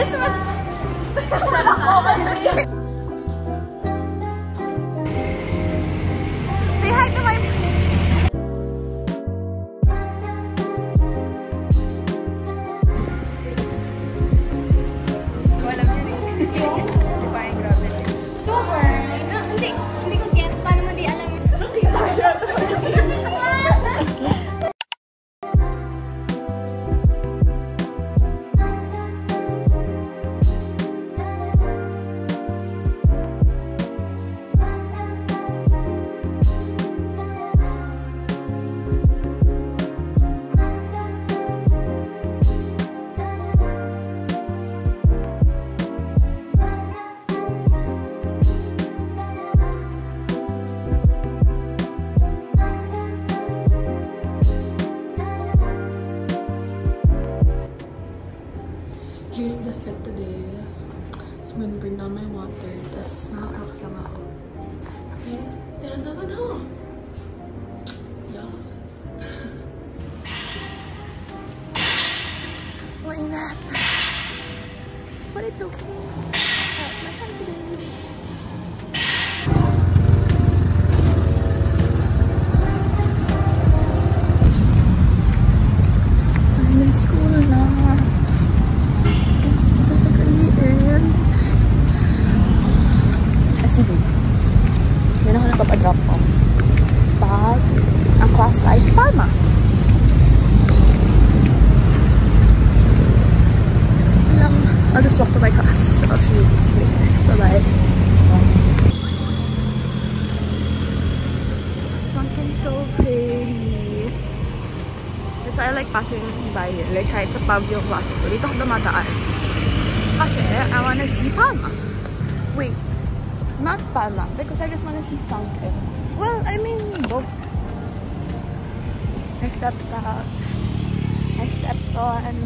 Christmas! Say hi to my... Walang yun eh. Yung? Defying gravity. Super! Hindi ko gets. Paano mo di alam yun? Here's the fit today. So I'm gonna bring down my water. Tas naka-crocs lang ako. Kasi, meron naman ako. Yes. Why not? But it's okay. My time today. I'm in school now. Specifically in SCB. Then ako nagpapadrop off. Pag ang class ko ay sa Palma. I'll just walk to my class. I'll see you later. Bye-bye. Something so pretty. It's I like passing by here. Like kahit sa Pavio bus ko. Dito ako dumadaan. Kasi I wanna see Palma. Wait. Not Palma. Because I just wanna see something. Well, I mean both. I stepped out. I stepped on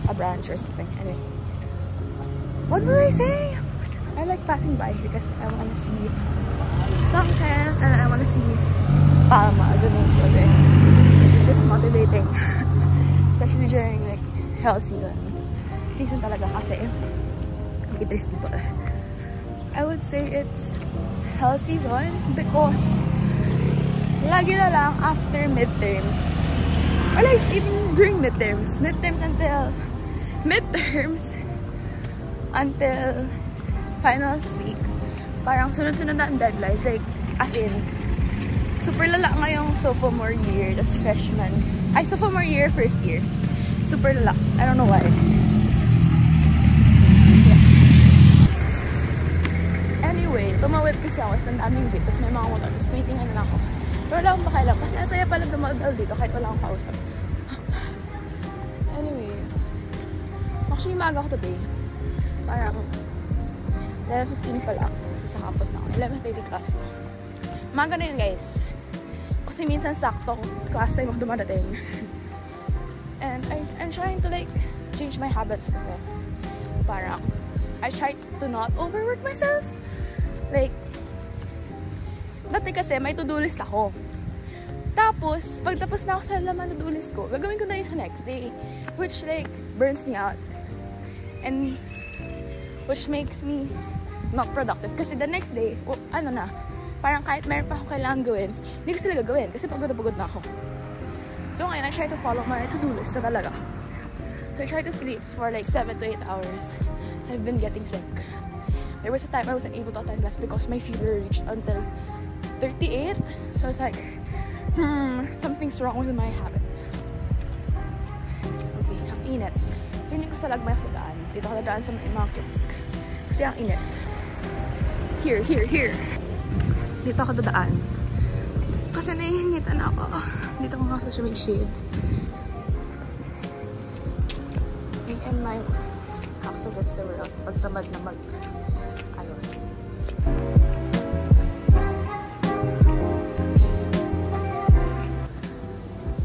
a branch or something. Anyway. What was I saying? I like passing by because I want to see something and I want to see Palma, the name of it. It's just motivating. Especially during like hell season. Season talaga kasi there's people. I would say it's hell season because lagi na lang after midterms. Or like even during midterms. Until finals week, parang sunod-sunod na ang deadlines. Like, as in, super lala ngayong sophomore year, tas freshman. Ay, sophomore year, first year. Super lala. I don't know why. Yeah. Anyway, tumawid kasi ako sa daming jeep, tas may mga motor, tas waitingan na ako. Pero wala akong pakialam, kasi ang saya pala dumadal dito kahit wala akong kausap. Anyway, actually, maaga ako today. Parang 11:15 pa lang. Kasi sa campus na ako. 11:30 class na. Maga na yun, guys. Kasi minsan sakto class time ako dumadating. And I'm trying to like change my habits kasi parang I try to not overwork myself. Like, dati kasi may to-do list ako. Tapos, pag tapos na ako sa laman to-do list ko, gagawin ko na yun sa next day. Which like, burns me out. And which makes me not productive. Kasi the next day, well, ano na, parang kahit meron pa ako kailangan gawin, hindi ko sila gagawin kasi pagod na ako. So ngayon, I try to follow my to-do list na talaga. So I try to sleep for like 7 to 8 hours. So I've been getting sick. There was a time I wasn't able to attend class because my fever reached until 38. So I was like, something's wrong with my habits. Okay, ang init. Feeling ko sa lagmay ako daan. Dito ako daan sa mga kiosk. Kasi ang init. Here. Dito ako dadaan. Kasi naiinitan ako. Dito ako nga sa may shade. Me and my cocks against the world. Pagtamad na mag-ayos.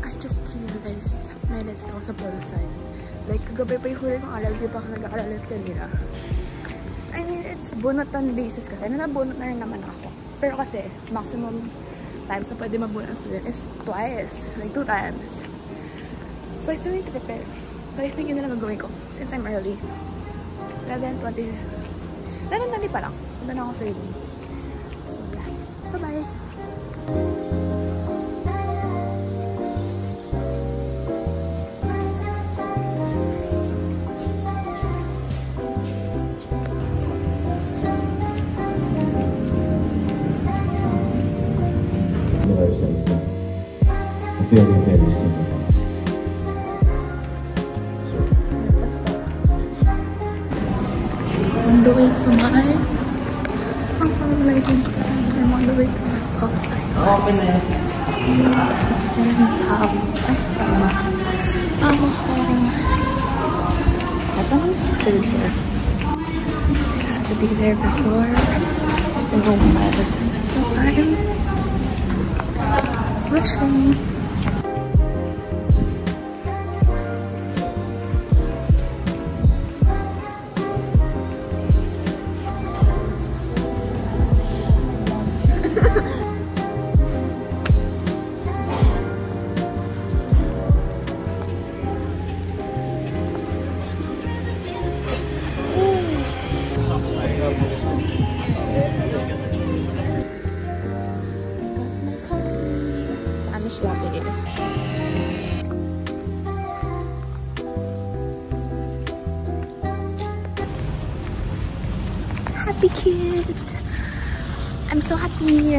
I just realized may lesson ako sa polo side. Like, kagabi pa yung huli kong aral, di pa ako nag-aaralan kanina. I mean, it's bunatan basis kasi. Nabunot na rin naman ako. Pero kasi, maximum times na pwede mabunot ang student is twice. Like, 2 times. So, I still need to prepare. So, I think yun na lang gagawin ko. Since I'm early. 11:20. 11:20 pa lang. Punta na ako sa room. So, yeah. Bye-bye! On the way to my lighting. I'm on the way to my outside. It's been I'm home. Second, third year. So I have to be there before I go 5. So I'm rushing. Spanish latte. Happy kids! I'm so happy.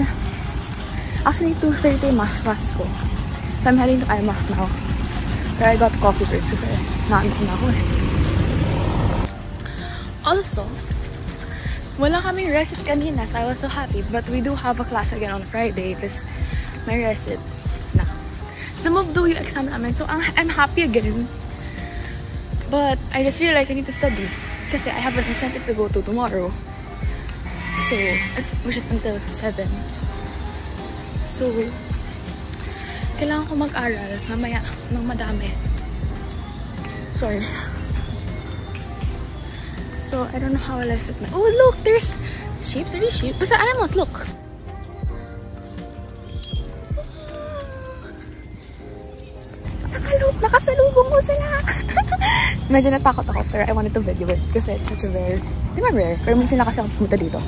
Actually, 2:30 math class ko. So I'm heading to IMAC now. But I got coffee first kasi naantok na ako eh. Also, wala kaming recit kanina, so I was so happy. But we do have a class again on Friday. This may recit na. Some of the exam namin, so I'm happy again. But I just realized I need to study kasi I have an incentive to go to tomorrow. So, which is until 7. So, kailangan ko mag-aral mamaya ng madami. Sorry. So, I don't know how I'll fit my... Oh, look! There's sheep. Are these sheep? Basta animals, look! Nakasalubong ko sila! Medyo natakot ako, pero I wanted to video it kasi it's such a rare... Di ba rare? Pero minsan na kasi ako pumunta dito.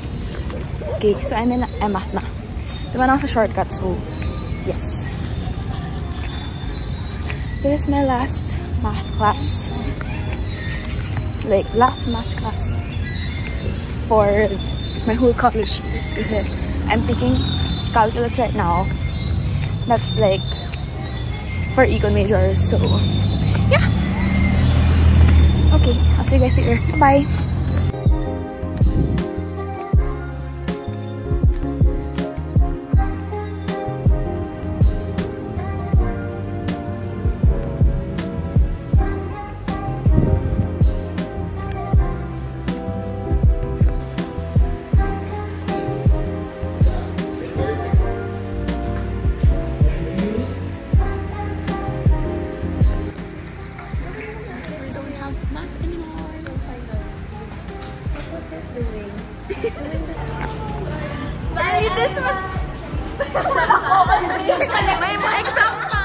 Okay, so I'm in math na. Diba na ako sa shortcut, so... Yes. This is my last math class. Like, last math class for my whole college years. Kasi I'm taking calculus right now. That's like for econ majors. So, yeah. Okay, I'll see you guys later. Bye. Bali, this was... May mga exam pa!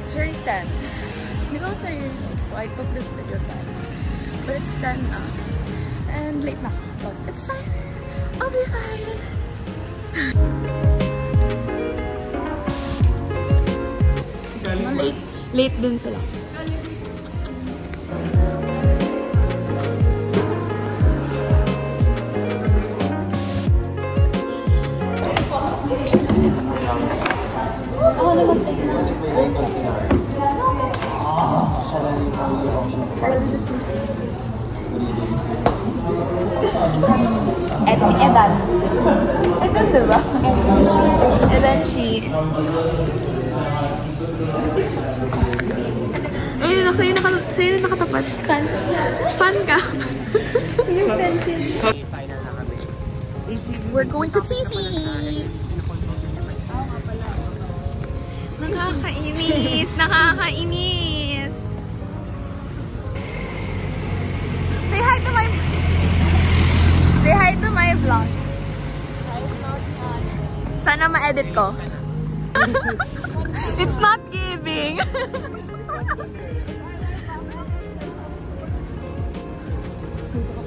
It's already 10. Hindi ko sarili, so I took this video, guys. But it's 10 na. And late na. But it's fine. I'll be fine. Late din sila. Ako na mag-take na. At si Edan. Edan diba? Edan she. Ayun, sa'yo nakatapat. Fan ka. Yung pencil. We're going to TC! Nakakainis! Nakakainis! Say hi to my vlog. Sana ma-edit ko. It's not giving.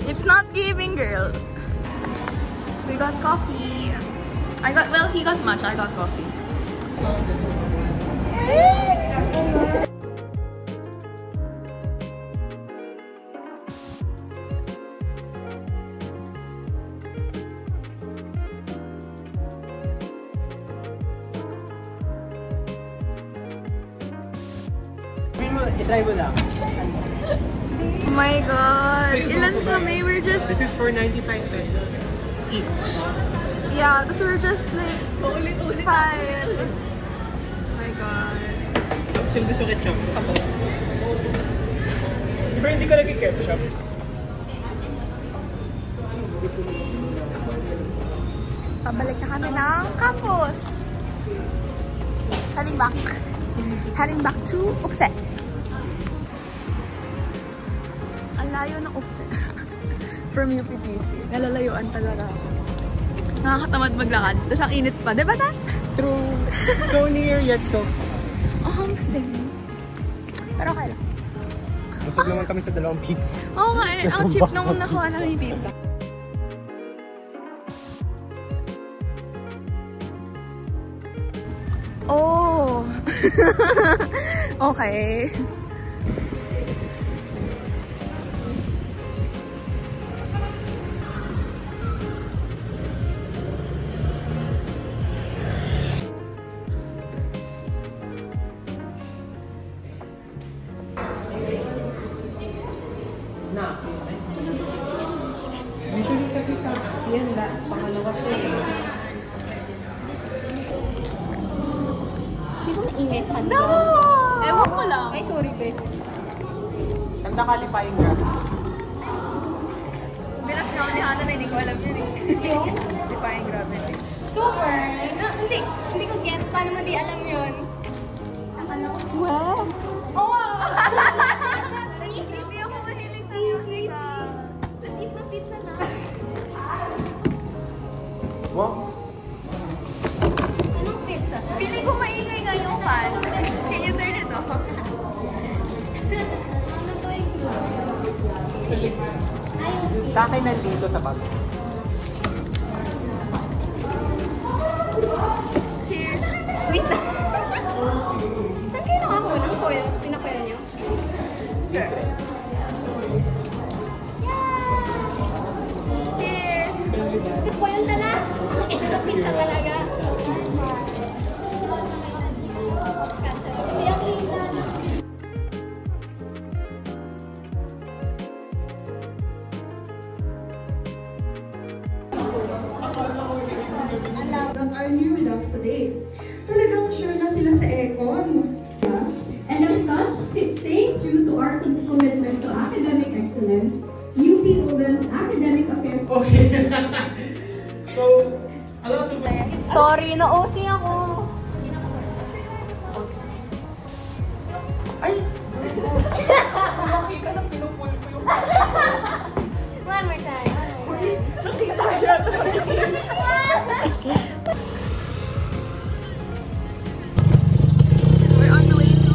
It's not giving, girl. We got coffee. He got matcha, I got coffee. I-try mo lang. Oh my god. Ilan kami? We're just... This is for 95 pesos each. Yeah, so we're just like... Five. Oh my god. So gusto ketchup. Ako. Pero hindi ka lagi ketchup. Pabalik na kami ng campus. Heading back to Ukse. Ang layo ng Ukse. From UPTC. Nalalayuan talaga ako. Nakakatamad maglakad. Tapos ang init pa. Diba na? True. So near yet so Oh, same. Pero okay lang. busog naman kami sa dalawang pizza. Oo nga eh. Ang cheap nung nakuha namin yung pizza. Oh. Okay. Usually kasi yan na, pangalawa siya eh. Hindi ko maingay sa No! Ewan ko lang. Ay, sorry, be. Ang nakalifying ka. Bilas na ako ni Hannah na hindi ko alam yun eh. Yung? Defying gravity. Super! Hindi ko gets. Paano mo di alam yun? Saka na ko. Wow! Oh! Hindi ako mahilig sa music. Let's eat the pizza na. Wow. Anong pizza? Feeling ko maingay nga yung fan. Can you turn it off? Ano to yung ayun. Sa akin nandito sa bag. Cheers! Wait na. Saan kayo nakakuha ng foil? Pinakoil nyo? Cheers! Si foil na lang. Ito na pizza talaga. That are here with us today. Talagang sure na sila sa Econ. And as such, staying true to our commitment to academic excellence, UP Owens Academic Affairs. Okay. So, a lot of... Sorry, na-OC ako. Ay! Lumaki ka na pinupul ko yung... One more time. Nakita yan! We're on the way to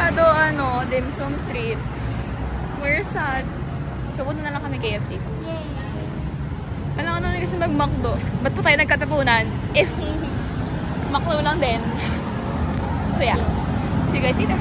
masyado, dim sum treats. We're sad. So, punta na lang kami KFC. Yay! Kailangan na kasi mag-McDo. Ba't pa tayo nagkatapunan? If McDo lang din. So, yeah. See you guys later.